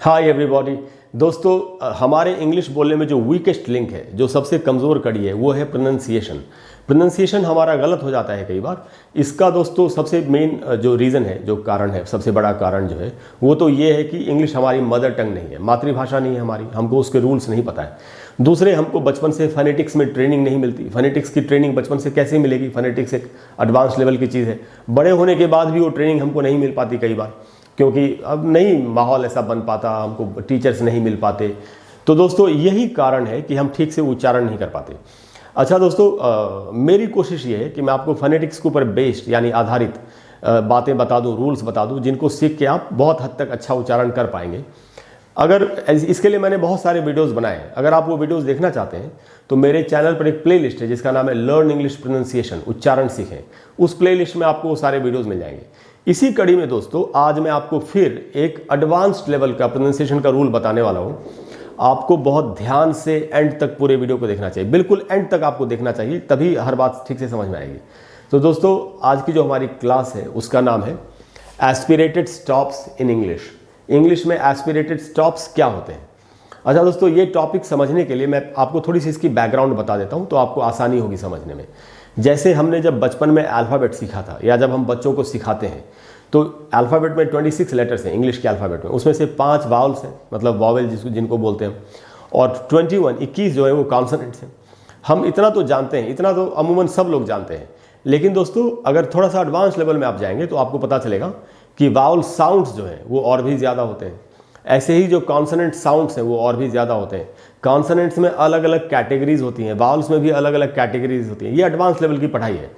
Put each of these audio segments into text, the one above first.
Hi everybody. दोस्तों, हमारे English बोलने में जो वीकेस्ट लिंक है, जो सबसे कमज़ोर कड़ी है, वो है प्रोनंसिएशन। प्रोनंसिएशन हमारा गलत हो जाता है कई बार। इसका दोस्तों सबसे मेन जो रीज़न है, जो कारण है, सबसे बड़ा कारण जो है वो तो ये है कि इंग्लिश हमारी मदर टंग नहीं है, मातृभाषा नहीं है हमारी, हमको उसके रूल्स नहीं पता है। दूसरे, हमको बचपन से फोनेटिक्स में ट्रेनिंग नहीं मिलती। फोनेटिक्स की ट्रेनिंग बचपन से कैसे मिलेगी? फोनेटिक्स एक एडवांस लेवल की चीज़ है। बड़े होने के बाद भी वो ट्रेनिंग हमको नहीं मिल पाती कई बार, क्योंकि अब नहीं माहौल ऐसा बन पाता, हमको टीचर्स नहीं मिल पाते। तो दोस्तों यही कारण है कि हम ठीक से उच्चारण नहीं कर पाते। अच्छा दोस्तों, मेरी कोशिश ये है कि मैं आपको फोनेटिक्स के ऊपर बेस्ड यानी आधारित बातें बता दूं, रूल्स बता दूं, जिनको सीख के आप बहुत हद तक अच्छा उच्चारण कर पाएंगे। अगर इसके लिए मैंने बहुत सारे वीडियोस बनाए हैं। अगर आप वो वीडियोस देखना चाहते हैं तो मेरे चैनल पर एक प्लेलिस्ट है जिसका नाम है लर्न इंग्लिश प्रोनंसिएशन, उच्चारण सीखें। उस प्लेलिस्ट में आपको वो सारे वीडियोस मिल जाएंगे। इसी कड़ी में दोस्तों आज मैं आपको फिर एक एडवांस्ड लेवल का प्रोनंसिएशन का रूल बताने वाला हूं। आपको बहुत ध्यान से एंड तक पूरे वीडियो को देखना चाहिए, बिल्कुल एंड तक आपको देखना चाहिए, तभी हर बात ठीक से समझ में आएगी। तो दोस्तों आज की जो हमारी क्लास है उसका नाम है aspirated stops in English. English में एस्पिरेटेड स्टॉप्स क्या होते हैं? अच्छा दोस्तों, ये टॉपिक समझने के लिए मैं आपको थोड़ी सी इसकी बैकग्राउंड बता देता हूँ, तो आपको आसानी होगी समझने में। जैसे हमने जब बचपन में अल्फ़ाबेट सीखा था, या जब हम बच्चों को सिखाते हैं, तो अल्फ़ाबेट में 26 लेटर्स हैं इंग्लिश के अल्फ़ाबेट में। उसमें से 5 वावल्स हैं, मतलब वावेल जिनको बोलते हैं, और 21 जो है वो कॉन्सोनेंट्स हैं। हम इतना तो जानते हैं, इतना तो अमूमन सब लोग जानते हैं। लेकिन दोस्तों अगर थोड़ा सा एडवांस लेवल में आप जाएंगे तो आपको पता चलेगा कि वावल साउंड्स जो हैं वो और भी ज़्यादा होते हैं। ऐसे ही जो कॉन्सोनेंट साउंड्स हैं वो और भी ज़्यादा होते हैं। कॉन्सोनेंट्स में अलग अलग कैटेगरीज होती हैं, वावल्स में भी अलग अलग कैटेगरीज होती हैं। ये एडवांस लेवल की पढ़ाई है,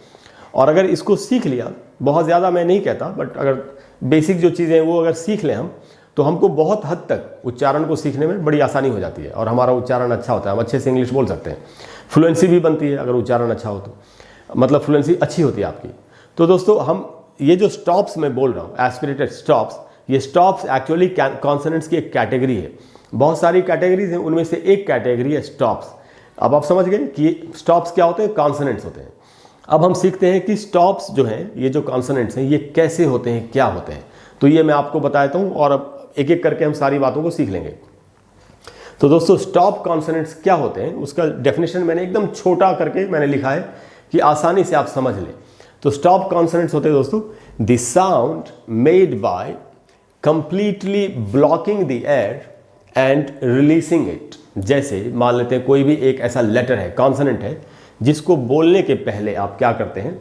और अगर इसको सीख लिया, बहुत ज़्यादा मैं नहीं कहता, बट अगर बेसिक जो चीज़ें हैं वो अगर सीख लें हम, तो हमको बहुत हद तक उच्चारण को सीखने में बड़ी आसानी हो जाती है, और हमारा उच्चारण अच्छा होता है। हम अच्छे से इंग्लिश बोल सकते हैं, फ्लुएंसी भी बनती है अगर उच्चारण अच्छा हो तो, मतलब फ्लुएंसी अच्छी होती है आपकी। तो दोस्तों हम ये जो स्टॉप्स मैं बोल रहा हूँ, एस्पिरेटेड स्टॉप्स, ये स्टॉप्स एक्चुअली कॉन्सोनेंट्स की एक कैटेगरी है। बहुत सारी कैटेगरीज हैं, उनमें से एक कैटेगरी है स्टॉप्स। अब आप समझ गए कि स्टॉप्स क्या होते हैं? कॉन्सोनेंट्स होते हैं। अब हम सीखते हैं कि स्टॉप्स जो हैं, ये जो कॉन्सोनेंट्स हैं, ये कैसे होते हैं, क्या होते हैं। तो ये मैं आपको बताता हूँ, और अब एक एक करके हम सारी बातों को सीख लेंगे। तो दोस्तों स्टॉप कॉन्सोनेंट्स क्या होते हैं, उसका डेफिनेशन मैंने एकदम छोटा करके मैंने लिखा है कि आसानी से आप समझ लें। तो स्टॉप कॉन्सोनेंट्स होते हैं दोस्तों the sound made by completely blocking the air and releasing it. जैसे मान लेते हैं कोई भी एक ऐसा लेटर है, कॉन्सोनेंट है, जिसको बोलने के पहले आप क्या करते हैं,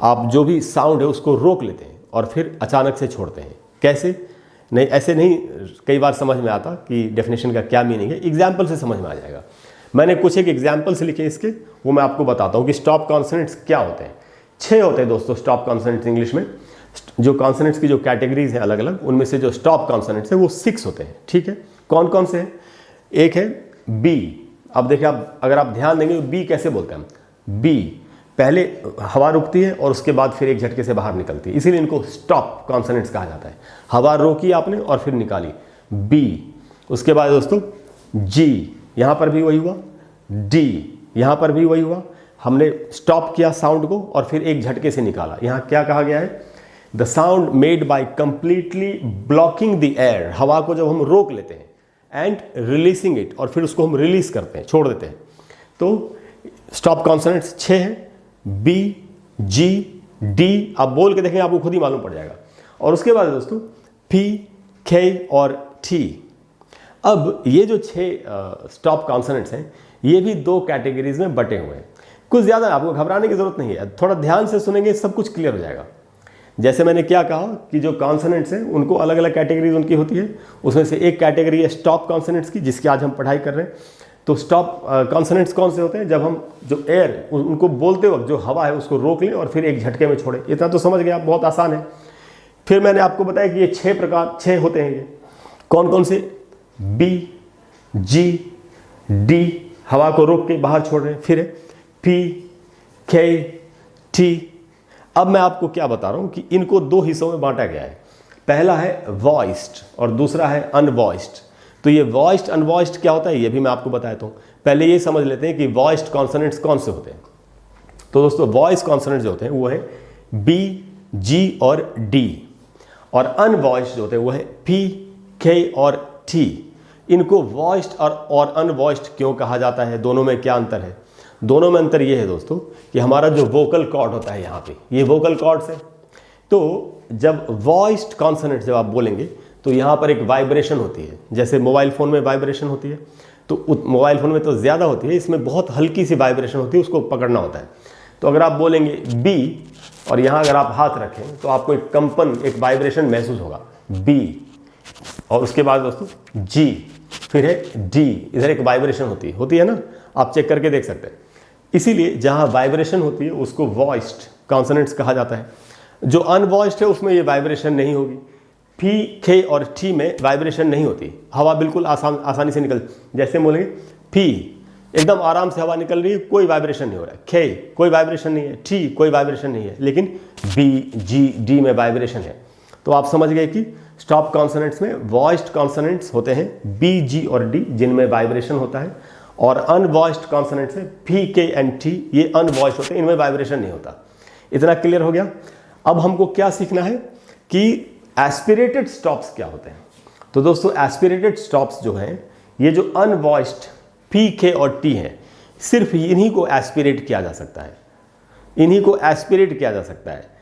आप जो भी साउंड है उसको रोक लेते हैं और फिर अचानक से छोड़ते हैं। कैसे? नहीं, ऐसे नहीं कई बार समझ में आता कि डेफिनेशन का क्या मीनिंग है। एग्जाम्पल से समझ में आ जाएगा। मैंने कुछ एक एग्जाम्पल्स लिखे इसके, वो मैं आपको बताता हूँ कि स्टॉप कॉन्सोनेंट्स क्या होते हैं। 6 होते हैं दोस्तों स्टॉप कॉन्सोनेंट्स इंग्लिश में। जो कॉन्सोनेंट्स की जो कैटेगरीज हैं अलग अलग, उनमें से जो स्टॉप कॉन्सोनेंट्स हैं वो 6 होते हैं। ठीक है, कौन कौन से हैं? एक है बी। अब देखिए, आप अगर आप ध्यान देंगे बी कैसे बोलते हैं हम। बी पहले हवा रुकती है और उसके बाद फिर एक झटके से बाहर निकलती है, इसीलिए इनको स्टॉप कॉन्सोनेंट्स कहा जाता है। हवा रोकी आपने और फिर निकाली, बी। उसके बाद दोस्तों जी, यहां पर भी वही हुआ। डी, यहां पर भी वही हुआ। हमने स्टॉप किया साउंड को और फिर एक झटके से निकाला। यहां क्या कहा गया है? The sound made by completely blocking the air. हवा को जब हम रोक लेते हैं, एंड रिलीजिंग इट, और फिर उसको हम रिलीज करते हैं, छोड़ देते हैं। तो स्टॉप कॉन्सोनेंट्स 6 हैं, बी, जी, डी। आप बोल के देखें, आपको खुद ही मालूम पड़ जाएगा। और उसके बाद दोस्तों पी, के और टी। अब ये जो 6 स्टॉप कॉन्सोनेंट्स हैं, ये भी 2 कैटेगरीज में बटे हुए हैं। कुछ ज़्यादा आपको घबराने की जरूरत नहीं है, थोड़ा ध्यान से सुनेंगे सब कुछ क्लियर हो जाएगा। जैसे मैंने क्या कहा कि जो कॉन्सोनेंट्स हैं उनको अलग अलग कैटेगरीज उनकी होती है। उसमें से एक कैटेगरी है स्टॉप कॉन्सोनेंट्स की, जिसकी आज हम पढ़ाई कर रहे हैं। तो स्टॉप कॉन्सोनेंट्स कौन से होते हैं? जब हम जो एयर, उनको बोलते वक्त जो हवा है उसको रोक लें और फिर एक झटके में छोड़ें। इतना तो समझ गए आप, बहुत आसान है। फिर मैंने आपको बताया कि ये 6 होते हैं। ये कौन कौन से? बी, जी, डी, हवा को रोक के बाहर छोड़ रहे हैं। फिर पी, के, टी। अब मैं आपको क्या बता रहा हूं कि इनको 2 हिस्सों में बांटा गया है। पहला है वॉइस्ड और दूसरा है अनवॉइस्ड। तो ये वॉइस्ड अनवॉइस्ड क्या होता है ये भी मैं आपको बताता हूं। पहले ये समझ लेते हैं कि वॉइस्ड कॉन्सोनेंट्स कौन से होते हैं। तो दोस्तों वॉइस कॉन्सोनेंट्स जो होते हैं वो है बी, जी और डी। और अनवॉइस्ड जो होते हैं वो है पी, के और टी, इनको वॉइस्ड और अनवॉइस्ड क्यों कहा जाता है? दोनों में क्या अंतर है? दोनों में अंतर ये है दोस्तों कि हमारा जो वोकल कॉर्ड होता है यहाँ पे, ये वोकल कॉर्ड्स है। तो जब वॉइस्ड कॉन्सोनेंट जब आप बोलेंगे तो यहाँ पर एक वाइब्रेशन होती है, जैसे मोबाइल फ़ोन में वाइब्रेशन होती है, तो मोबाइल फ़ोन में तो ज़्यादा होती है, इसमें बहुत हल्की सी वाइब्रेशन होती है, उसको पकड़ना होता है। तो अगर आप बोलेंगे बी और यहाँ अगर आप हाथ रखें तो आपको एक कंपन, एक वाइब्रेशन महसूस होगा, बी। और उसके बाद दोस्तों जी, फिर है डी, इधर एक वाइब्रेशन होती है ना, आप चेक करके देख सकते हैं। इसीलिए जहाँ वाइब्रेशन होती है उसको वॉइस्ड कॉन्सोनेंट्स कहा जाता है। जो अनवॉइस्ड है उसमें ये वाइब्रेशन नहीं होगी। पी, के और टी में वाइब्रेशन नहीं होती, हवा बिल्कुल आसानी से निकल, जैसे बोलेंगे पी, एकदम आराम से हवा निकल रही है, कोई वाइब्रेशन नहीं हो रहा है। खे, कोई वाइब्रेशन नहीं है। टी, कोई वाइब्रेशन नहीं है। लेकिन बी, जी, डी में वाइब्रेशन है। तो आप समझ गए कि स्टॉप कॉन्सोनेंट्स में वॉइस्ड कॉन्सोनेंट्स होते हैं बी, जी और डी, जिनमें वाइब्रेशन होता है, और अनवॉइस्ड कॉन्सोनेंट्स हैं पी, के एंड टी, ये अनवॉइस्ड होते हैं, इनमें वाइब्रेशन नहीं होता। इतना क्लियर हो गया? अब हमको क्या सीखना है कि एस्पिरेटेड स्टॉप्स क्या होते हैं। तो दोस्तों एस्पिरेटेड स्टॉप्स जो हैं, ये जो अनवॉइस्ड पी, के और टी हैं, सिर्फ इन्हीं को एस्पिरेट किया जा सकता है, इन्हीं को एस्पिरेट किया जा सकता है।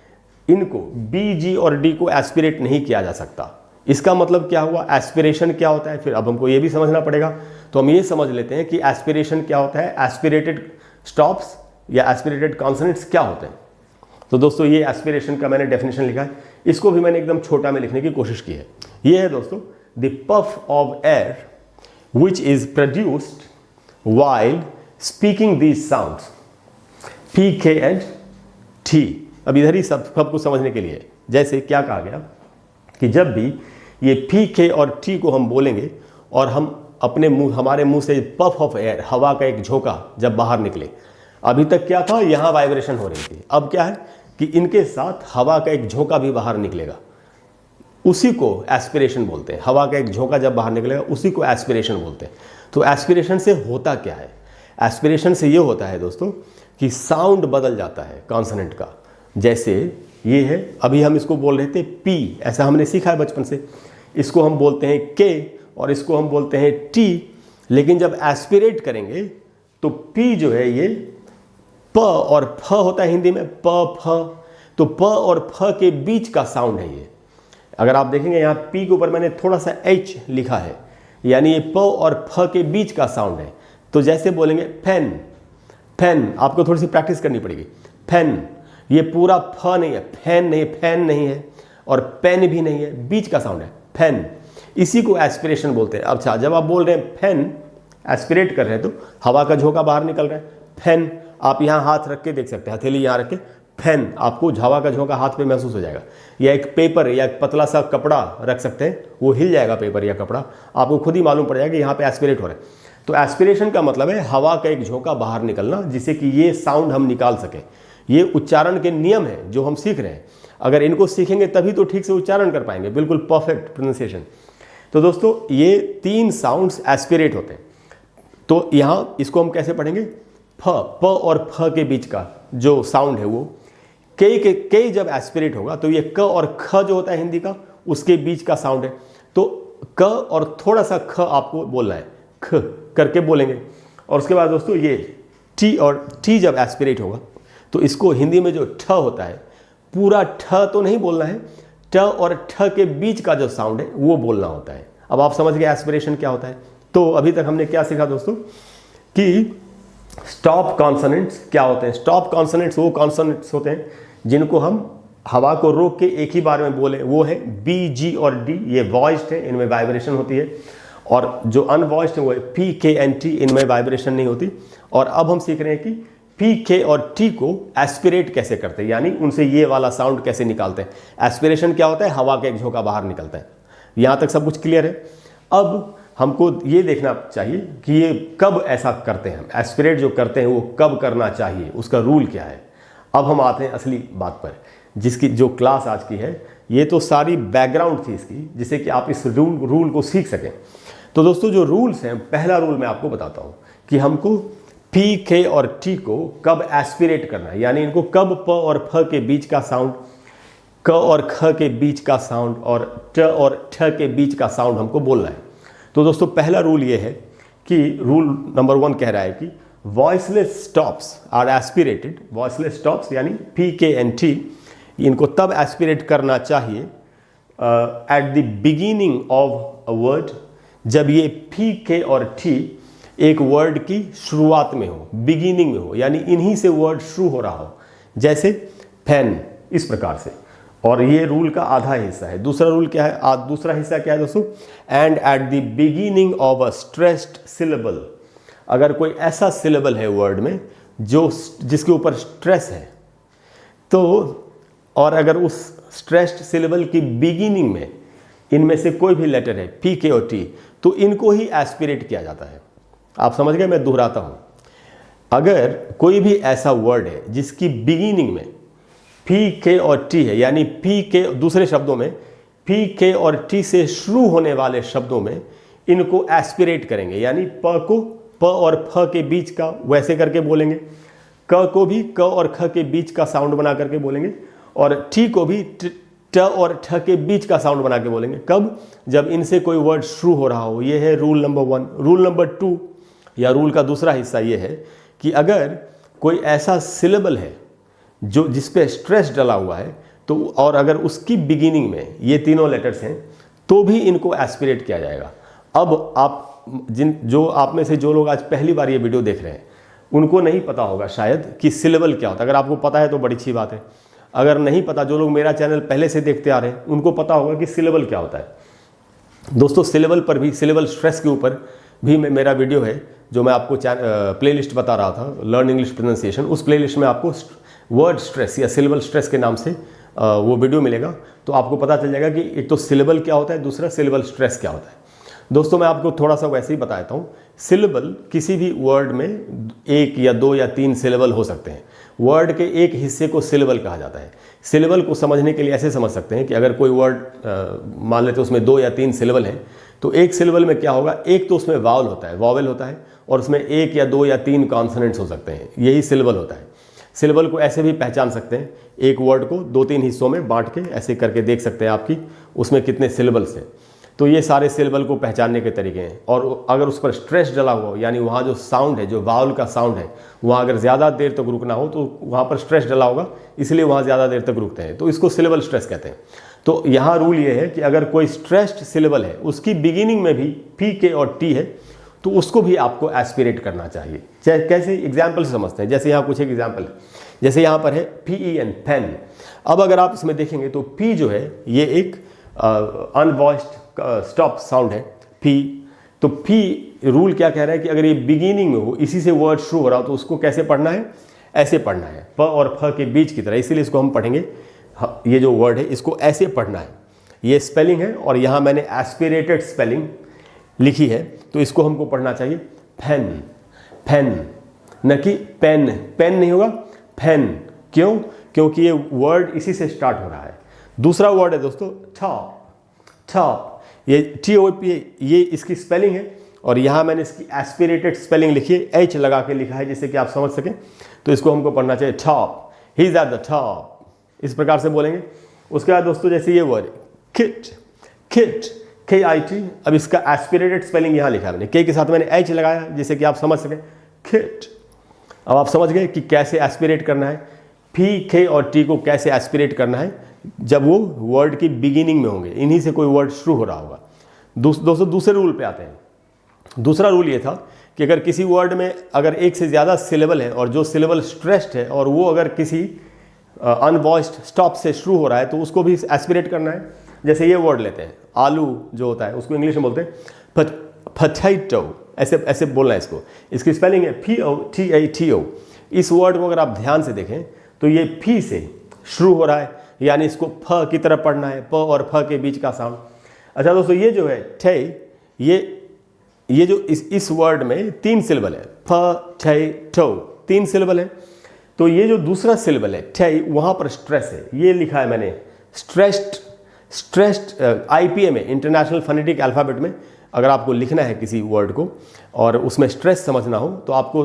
इनको बी, जी और डी को एस्पिरेट नहीं किया जा सकता। इसका मतलब क्या हुआ? एस्पिरेशन क्या होता है? फिर अब हमको ये भी समझना पड़ेगा। तो हम ये समझ लेते हैं कि एस्पिरेशन क्या होता है, एस्पिरेटेड स्टॉप्स या एस्पिरेटेड कॉन्सोनेंट्स क्या होते हैं। तो दोस्तों ये एस्पिरेशन का मैंने डेफिनेशन लिखा है, इसको भी मैंने एकदम छोटा में लिखने की कोशिश की है। ये है दोस्तों, the puff of air which is produced while speaking these sounds P, K and T। अब इधर ही सब कुछ समझने के लिए, जैसे क्या कहा गया कि जब भी ये P, K और T को हम बोलेंगे और हम अपने मुंह, हमारे मुंह से पफ ऑफ एयर, हवा का एक झोंका जब बाहर निकले, अभी तक क्या था, यहाँ वाइब्रेशन हो रही थी, अब क्या है कि इनके साथ हवा का एक झोंका भी बाहर निकलेगा, उसी को एस्पिरेशन बोलते हैं। हवा का एक झोंका जब बाहर निकलेगा उसी को एस्पिरेशन बोलते हैं। तो एस्पिरेशन से होता क्या है? एस्पिरेशन से ये होता है दोस्तों कि साउंड बदल जाता है कॉन्सोनेंट का। जैसे ये है, अभी हम इसको बोल रहे थे पी, ऐसा हमने सीखा है बचपन से, इसको हम बोलते हैं के और इसको हम बोलते हैं टी। लेकिन जब एस्पिरेट करेंगे तो पी जो है ये प और फ होता है हिंदी में, प, फ, तो प और फ के बीच का साउंड है ये। अगर आप देखेंगे यहाँ पी के ऊपर मैंने थोड़ा सा एच लिखा है, यानी ये प और फ के बीच का साउंड है। तो जैसे बोलेंगे फैन, फैन, आपको थोड़ी सी प्रैक्टिस करनी पड़ेगी। फैन, ये पूरा फ नहीं है, फैन नहीं, फैन नहीं है और पेन भी नहीं है, बीच का साउंड है फैन, इसी को एस्पिरेशन बोलते हैं। अच्छा, जब आप बोल रहे हैं फैन, एस्पिरेट कर रहे हैं तो हवा का झोंका बाहर निकल रहा है, फैन। आप यहाँ हाथ रख के देख सकते हैं, हथेली यहाँ रख के, फैन, आपको हवा का झोंका हाथ पे महसूस हो जाएगा। या एक पेपर या एक पतला सा कपड़ा रख सकते हैं, वो हिल जाएगा पेपर या कपड़ा, आपको खुद ही मालूम पड़ जाएगा कि यहाँ पे एस्पिरेट हो रहा है। तो एस्पिरेशन का मतलब है हवा का एक झोंका बाहर निकलना, जिससे कि ये साउंड हम निकाल सकें। ये उच्चारण के नियम है जो हम सीख रहे हैं, अगर इनको सीखेंगे तभी तो ठीक से उच्चारण कर पाएंगे, बिल्कुल परफेक्ट प्रोनाउंसिएशन। तो दोस्तों ये 3 साउंड्स एस्पिरेट होते हैं। तो यहाँ इसको हम कैसे पढ़ेंगे? फ, प और फ के बीच का जो साउंड है वो के जब एस्पिरेट होगा तो ये क और ख जो होता है हिंदी का, उसके बीच का साउंड है। तो क और थोड़ा सा ख आपको बोलना है, ख करके बोलेंगे। और उसके बाद दोस्तों ये टी और टी जब एस्पिरेट होगा तो इसको हिंदी में जो ठ होता है, पूरा ठ तो नहीं बोलना है, ट और ठ के बीच का जो साउंड है वो बोलना होता है। अब आप समझ गए एस्पिरेशन क्या होता है। तो अभी तक हमने क्या सीखा दोस्तों कि स्टॉप कॉन्सोनेंट्स क्या होते हैं। स्टॉप कॉन्सोनेंट्स वो कॉन्सोनेंट्स होते हैं जिनको हम हवा को रोक के एक ही बार में बोले, वो है बी, जी और डी, ये वॉइस्ड है, इनमें वाइब्रेशन होती है। और जो अनवॉइस्ड है वो है पी, के एंड टी, इनमें वाइब्रेशन नहीं होती। और अब हम सीख रहे हैं कि पी, के और टी को एस्पिरेट कैसे करते हैं, यानी उनसे ये वाला साउंड कैसे निकालते हैं। एस्पिरेशन क्या होता है? हवा का एक झोंका बाहर निकलता है। यहाँ तक सब कुछ क्लियर है। अब हमको ये देखना चाहिए कि ये कब ऐसा करते हैं, हम एस्पिरेट जो करते हैं वो कब करना चाहिए, उसका रूल क्या है। अब हम आते हैं असली बात पर, जिसकी जो क्लास आज की है, ये तो सारी बैकग्राउंड थी इसकी, जिससे कि आप इस रूल को सीख सकें। तो दोस्तों जो रूल्स हैं, पहला रूल मैं आपको बताता हूँ कि हमको पी, के और टी को कब एस्पिरेट करना है, यानी इनको कब प और फ के बीच का साउंड, क और ख के बीच का साउंड और ट और ठ के बीच का साउंड हमको बोलना है। तो दोस्तों पहला रूल ये है कि रूल नंबर 1 कह रहा है कि voiceless stops are aspirated, voiceless stops यानी पी के एन टी, इनको तब एस्पिरेट करना चाहिए at the beginning of a word, जब ये पी के और टी एक वर्ड की शुरुआत में हो, बिगिनिंग में हो, यानी इन्हीं से वर्ड शुरू हो रहा हो, जैसे पेन, इस प्रकार से। और ये रूल का आधा हिस्सा है। दूसरा रूल क्या है, दूसरा हिस्सा क्या है दोस्तों, and eight the beginning of a stressed syllable, अगर कोई ऐसा सिलेबल है वर्ड में जो जिसके ऊपर स्ट्रेस है, तो और अगर उस स्ट्रेस्ड सिलेबल की बिगिनिंग में इनमें से कोई भी लेटर है, पी के और टी, तो इनको ही एस्पिरेट किया जाता है। आप समझ गए, मैं दोहराता हूं। अगर कोई भी ऐसा वर्ड है जिसकी बिगिनिंग में पी के और टी है, यानी पी के, दूसरे शब्दों में पी के और टी से शुरू होने वाले शब्दों में इनको एस्पिरेट करेंगे, यानी प को प और फ के बीच का वैसे करके बोलेंगे, क को भी क और ख के बीच का साउंड बना करके बोलेंगे, और टी को भी ट और ठ के बीच का साउंड बना के बोलेंगे। कब, जब इनसे कोई वर्ड शुरू हो रहा हो। ये है रूल नंबर 1। रूल नंबर 2 या रूल का दूसरा हिस्सा ये है कि अगर कोई ऐसा सिलेबल है जो जिस पे स्ट्रेस डला हुआ है, तो और अगर उसकी बिगिनिंग में ये तीनों लेटर्स हैं, तो भी इनको एस्पिरेट किया जाएगा। अब आप जो आप में से जो लोग आज पहली बार ये वीडियो देख रहे हैं, उनको नहीं पता होगा शायद कि सिलेबल क्या होता है। अगर आपको पता है तो बड़ी अच्छी बात है, अगर नहीं पता, जो लोग मेरा चैनल पहले से देखते आ रहे हैं उनको पता होगा कि सिलेबल क्या होता है। दोस्तों सिलेबल पर भी, सिलेबल स्ट्रेस के ऊपर भी मेरा वीडियो है, जो मैं आपको प्लेलिस्ट बता रहा था, लर्न इंग्लिश प्रोनाउंसिएशन। उस प्लेलिस्ट में आपको वर्ड स्ट्रेस या सिलेबल स्ट्रेस के नाम से वो वीडियो मिलेगा, तो आपको पता चल जाएगा कि एक तो सिलेबल क्या होता है, दूसरा सिलेबल स्ट्रेस क्या होता है। दोस्तों मैं आपको थोड़ा सा वैसे ही बता देता हूँ। सिलेबल किसी भी वर्ड में 1 या 2 या 3 सिलेबल हो सकते हैं। वर्ड के एक हिस्से को सिलेबल कहा जाता है। सिलेबल को समझने के लिए ऐसे समझ सकते हैं कि अगर कोई वर्ड मान लेते उसमें 2 या 3 सिलेबल हैं, तो एक सिलेबल में क्या होगा, एक तो उसमें वावल होता है, वॉवेल होता है, और उसमें 1 या 2 या 3 कॉन्सोनेंट्स हो सकते हैं। यही सिलेबल होता है। सिलेबल को ऐसे भी पहचान सकते हैं, एक वर्ड को 2-3 हिस्सों में बांट के ऐसे करके देख सकते हैं आपकी उसमें कितने सिलेबल्स हैं। तो ये सारे सिलेबल को पहचानने के तरीके हैं। और अगर उस पर स्ट्रेस डला हुआ हो, यानी वहाँ जो साउंड है, जो वावल का साउंड है, वहाँ अगर ज़्यादा देर तक रुकना हो, तो वहाँ पर स्ट्रेस डला होगा, इसलिए वहाँ ज़्यादा देर तक रुकते हैं, तो इसको सिलेबल स्ट्रेस कहते हैं। तो यहाँ रूल ये है कि अगर कोई स्ट्रेस्ड सिलेबल है, उसकी बिगिनिंग में भी पी के और टी है, तो उसको भी आपको एस्पिरेट करना चाहिए। कैसे, एग्जाम्पल से समझते हैं। जैसे यहाँ कुछ एक एग्जाम्पल है, जैसे यहाँ पर है PEN, पेन। अब अगर आप इसमें देखेंगे तो P जो है ये एक अनवॉइस्ड स्टॉप साउंड है, P। तो P रूल क्या कह रहा है कि अगर ये बिगिनिंग में हो, इसी से वर्ड शुरू हो रहा हो, तो उसको कैसे पढ़ना है, ऐसे पढ़ना है, प और फ के बीच की तरह। इसीलिए इसको हम पढ़ेंगे, ये जो वर्ड है इसको ऐसे पढ़ना है। ये स्पेलिंग है, और यहाँ मैंने एस्पिरेटेड स्पेलिंग लिखी है, तो इसको हमको पढ़ना चाहिए फैन, फैन, न कि पेन। पेन नहीं होगा, फैन। क्यों? क्योंकि ये वर्ड इसी से स्टार्ट हो रहा है। दूसरा वर्ड है दोस्तों टॉप, टॉप। ये TOP, ये इसकी स्पेलिंग है, और यहाँ मैंने इसकी एस्पिरेटेड स्पेलिंग लिखी है, H लगा के लिखा है, जिससे कि आप समझ सकें। तो इसको हमको पढ़ना चाहिए top, he is at the top, इस प्रकार से बोलेंगे। उसके बाद दोस्तों जैसे ये वर्ड किट, किट, KIT। अब इसका एस्पिरेटेड स्पेलिंग यहाँ लिखा है मैंने, के साथ मैंने H लगाया, जिससे कि आप समझ सकें किट। अब आप समझ गए कि कैसे एस्पिरेट करना है, P, K और T को कैसे एस्पिरेट करना है जब वो वर्ड की बिगिनिंग में होंगे, इन्हीं से कोई वर्ड शुरू हो रहा होगा। दोस्तों दूसरे रूल पे आते हैं। दूसरा रूल ये था कि अगर किसी वर्ड में अगर एक से ज़्यादा सिलेबल है, और जो सिलेबल स्ट्रेस्ड है, और वो अगर किसी अनवॉइस्ड स्टॉप से शुरू हो रहा है, तो उसको भी एस्पिरेट करना है। जैसे ये वर्ड लेते हैं, आलू जो होता है, उसको इंग्लिश में बोलते हैं पोटैटो, ऐसे ऐसे बोलना है इसको। इसकी स्पेलिंग है POTATO। इस वर्ड को अगर आप ध्यान से देखें तो ये फी से शुरू हो रहा है, यानी इसको फ की तरह पढ़ना है, प और फ के बीच का साउंड। अच्छा दोस्तों, ये जो है ठे, ये जो इस वर्ड में 3 सिलेबल है, फ ठे ठो, 3 सिलेबल है। तो ये जो दूसरा सिलेबल है ठे, वहाँ पर स्ट्रेस है, ये लिखा है मैंने स्ट्रेस्ड, स्ट्रेस्ड। IPA में, इंटरनेशनल फोनेटिक अल्फ़ाबेट में अगर आपको लिखना है किसी वर्ड को और उसमें स्ट्रेस समझना हो तो आपको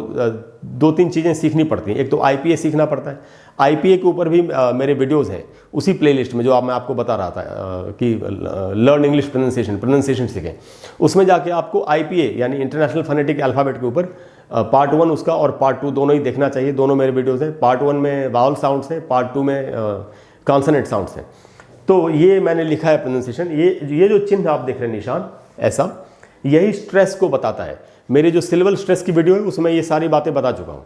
2-3 चीज़ें सीखनी पड़ती हैं। एक तो IPA सीखना पड़ता है। IPA के ऊपर भी मेरे वीडियोज़ हैं उसी प्लेलिस्ट में जो मैं आपको बता रहा था कि लर्न इंग्लिश प्रोनाउंसिएशन सीखें। उसमें जाके आपको IPA यानी इंटरनेशनल फोनेटिक अल्फ़ाबेट के ऊपर पार्ट 1 उसका और पार्ट 2 दोनों ही देखना चाहिए। दोनों मेरे वीडियोज़ हैं। पार्ट 1 में वावल साउंड्स हैं, पार्ट 2 में कॉन्सोनेंट साउंड्स हैं। तो ये मैंने लिखा है प्रोनाउंसिएशन। ये जो चिन्ह आप देख रहे हैं निशान ऐसा, यही स्ट्रेस को बताता है। मेरे जो सिलेबल स्ट्रेस की वीडियो है उसमें ये सारी बातें बता चुका हूँ।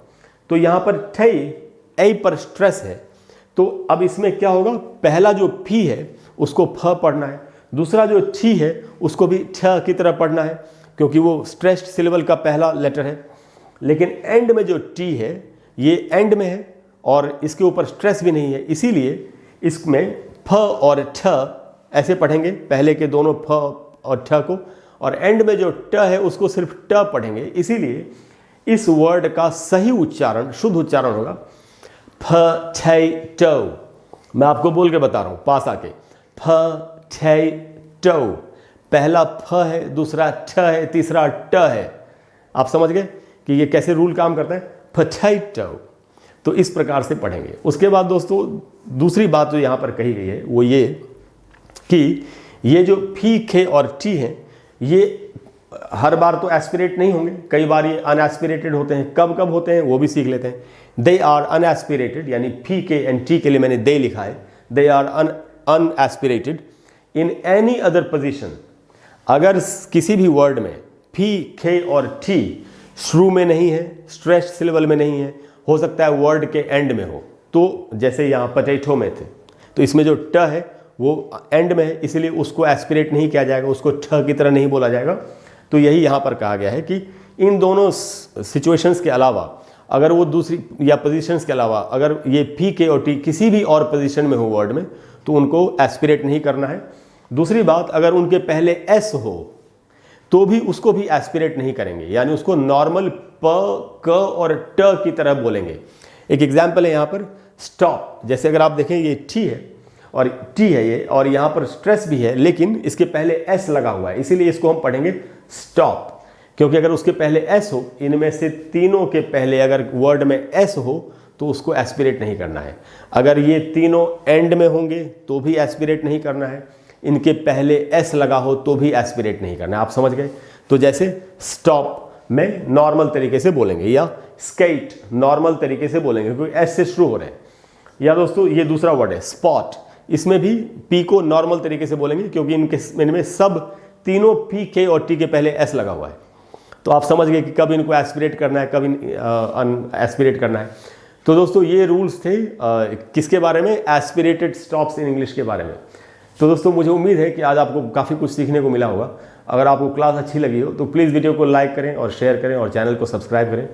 तो यहाँ पर ए पर स्ट्रेस है। तो अब इसमें क्या होगा, पहला जो फी है उसको फ पढ़ना है, दूसरा जो ठी है उसको भी ठ की तरह पढ़ना है क्योंकि वो स्ट्रेस्ड सिलेबल का पहला लेटर है। लेकिन एंड में जो टी है ये एंड में है और इसके ऊपर स्ट्रेस भी नहीं है, इसीलिए इसमें फ और ठ ऐसे पढ़ेंगे, पहले के दोनों फ और ठ को, और एंड में जो ट है उसको सिर्फ ट पढ़ेंगे। इसीलिए इस वर्ड का सही उच्चारण, शुद्ध उच्चारण होगा फ ठै टौ। मैं आपको बोल के बता रहा हूँ पास आके, फ ठै टौ। पहला फ है, दूसरा ठ है, तीसरा ट है। आप समझ गए कि ये कैसे रूल काम करता है, फ ठै टौ। तो इस प्रकार से पढ़ेंगे। उसके बाद दोस्तों दूसरी बात जो यहाँ पर कही गई है वो ये कि ये जो फी खे और टी हैं ये हर बार तो एस्पिरेट नहीं होंगे, कई बार ये अनएस्पिरेटेड होते हैं। कब कब होते हैं वो भी सीख लेते हैं। दे आर अनएस्पिरेटेड, यानी फी के एंड टी के लिए मैंने दे लिखा है। They are unaspirated in any other position. अगर किसी भी वर्ड में फी खे और टी शुरू में नहीं है, स्ट्रेस्ड सिलेबल में नहीं है, हो सकता है वर्ड के एंड में हो। तो जैसे यहाँ पोटैटो में थे तो इसमें जो ट है वो एंड में है, इसलिए उसको एस्पिरेट नहीं किया जाएगा, उसको ठ की तरह नहीं बोला जाएगा। तो यही यहाँ पर कहा गया है कि इन दोनों सिचुएशंस के अलावा अगर वो दूसरी या पोजीशंस के अलावा अगर ये फी के और टी किसी भी और पोजीशन में हो वर्ड में तो उनको एस्पिरेट नहीं करना है। दूसरी बात, अगर उनके पहले एस हो तो भी उसको भी एस्पिरेट नहीं करेंगे, यानी उसको नॉर्मल प, क और ट की तरह बोलेंगे। एक एग्जाम्पल है यहाँ पर स्टॉप। जैसे अगर आप देखें ये टी है और टी है ये, और यहाँ पर स्ट्रेस भी है लेकिन इसके पहले एस लगा हुआ है, इसीलिए इसको हम पढ़ेंगे स्टॉप। क्योंकि अगर उसके पहले एस हो, इनमें से तीनों के पहले अगर वर्ड में एस हो तो उसको एस्पिरेट नहीं करना है। अगर ये तीनों एंड में होंगे तो भी एस्पिरेट नहीं करना है, इनके पहले एस लगा हो तो भी एस्पिरेट नहीं करना है। आप समझ गए। तो जैसे स्टॉप में नॉर्मल तरीके से बोलेंगे, या स्केट नॉर्मल तरीके से बोलेंगे क्योंकि एस से शुरू हो रहे हैं। या दोस्तों ये दूसरा वर्ड है स्पॉट, इसमें भी पी को नॉर्मल तरीके से बोलेंगे क्योंकि इनमें सब तीनों पी के और टी के पहले एस लगा हुआ है। तो आप समझ गए कि कब इनको एस्पिरेट करना है, कब एस्पिरेट करना है। तो दोस्तों ये रूल्स थे किसके बारे में, एस्पिरेटेड स्टॉप्स इन इंग्लिश के बारे में। तो दोस्तों मुझे उम्मीद है कि आज आपको काफ़ी कुछ सीखने को मिला होगा। अगर आपको क्लास अच्छी लगी हो तो प्लीज़ वीडियो को लाइक करें और शेयर करें और चैनल को सब्सक्राइब करें।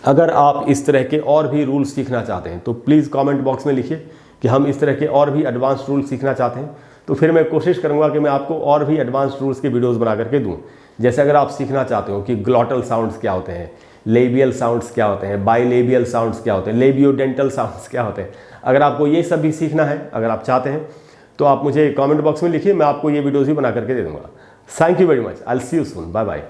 अगर आप इस तरह के और भी रूल्स सीखना चाहते हैं तो प्लीज़ कमेंट बॉक्स में लिखिए कि हम इस तरह के और भी एडवांस रूल्स सीखना चाहते हैं। तो फिर मैं कोशिश करूंगा कि मैं आपको और भी एडवांस रूल्स के वीडियोस बना करके दूं। जैसे अगर आप सीखना चाहते हो कि ग्लॉटल साउंड्स क्या होते हैं, लेबियल साउंड्स क्या होते हैं, बाइलेबियल साउंड्स क्या होते हैं, लेबियोडेंटल साउंड्स क्या होते हैं, अगर आपको ये सब भी सीखना है, अगर आप चाहते हैं तो आप मुझे कमेंट बॉक्स में लिखिए, मैं आपको ये वीडियोज़ भी बना करके दे दूँगा। Thank you very much. I will see you soon. Bye bye.